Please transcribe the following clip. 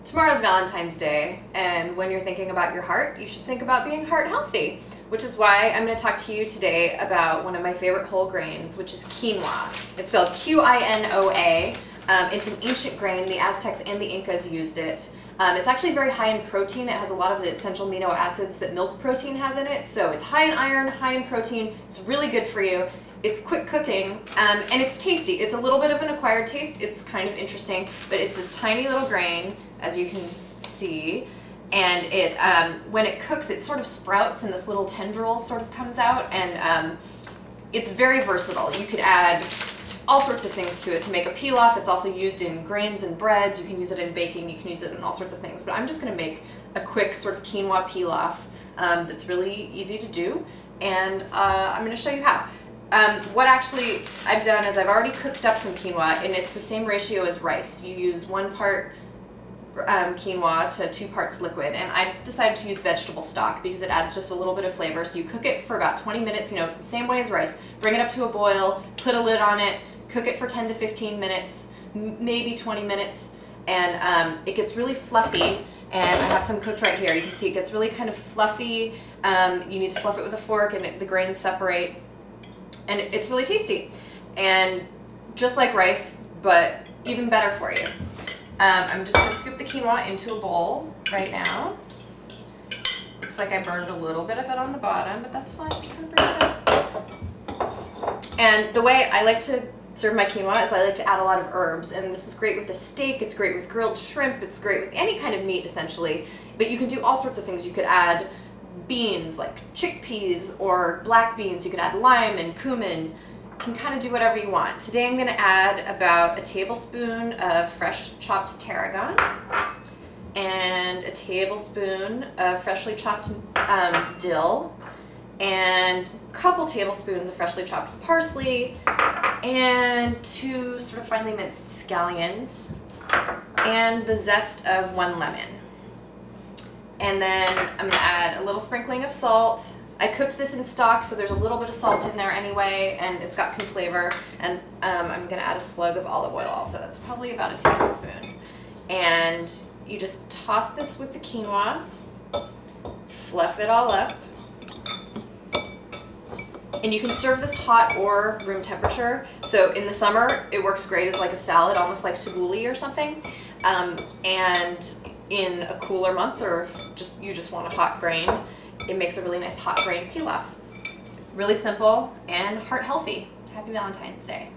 Tomorrow's Valentine's Day, and when you're thinking about your heart, you should think about being heart healthy, which is why I'm going to talk to you today about one of my favorite whole grains, which is quinoa. It's spelled Q-I-N-O-A. It's an ancient grain. The Aztecs and the Incas used it. It's actually very high in protein. It has a lot of the essential amino acids that milk protein has in it, so it's high in iron, high in protein. It's really good for you. It's quick cooking, and it's tasty. It's a little bit of an acquired taste. It's kind of interesting, but it's this tiny little grain, as you can see, and it when it cooks, it sort of sprouts and this little tendril sort of comes out, and it's very versatile. You could add all sorts of things to it to make a pilaf. It's also used in grains and breads. You can use it in baking. You can use it in all sorts of things, but I'm just going to make a quick sort of quinoa pilaf that's really easy to do, and I'm going to show you how. What actually I've done is I've already cooked up some quinoa, and it's the same ratio as rice. You use 1 part quinoa to 2 parts liquid, and I decided to use vegetable stock because it adds just a little bit of flavor. So you cook it for about 20 minutes, you know, same way as rice. Bring it up to a boil, put a lid on it, cook it for 10 to 15 minutes, maybe 20 minutes, and it gets really fluffy. And I have some cooked right here. You can see it gets really kind of fluffy. You need to fluff it with a fork, and the grains separate. And it's really tasty, and just like rice, but even better for you. I'm just going to scoop the quinoa into a bowl right now. Looks like I burned a little bit of it on the bottom, but that's fine. I'm just going to bring it up. And the way I like to serve my quinoa is I like to add a lot of herbs, and this is great with a steak, it's great with grilled shrimp, it's great with any kind of meat essentially, but you can do all sorts of things. You could add beans like chickpeas or black beans. You could add lime and cumin. You can kind of do whatever you want. Today I'm going to add about a tablespoon of fresh chopped tarragon and a tablespoon of freshly chopped dill and a couple tablespoons of freshly chopped parsley and 2 sort of finely minced scallions and the zest of 1 lemon. And then I'm going to add a little sprinkling of salt. I cooked this in stock, so there's a little bit of salt in there anyway, and it's got some flavor. And I'm going to add a slug of olive oil also. That's probably about a tablespoon. And you just toss this with the quinoa, fluff it all up. And you can serve this hot or room temperature. So in the summer, it works great as like a salad, almost like tabbouleh or something. And in a cooler month, or if you just want a hot grain, it makes a really nice hot grain pilaf. Really simple and heart healthy. Happy Valentine's Day.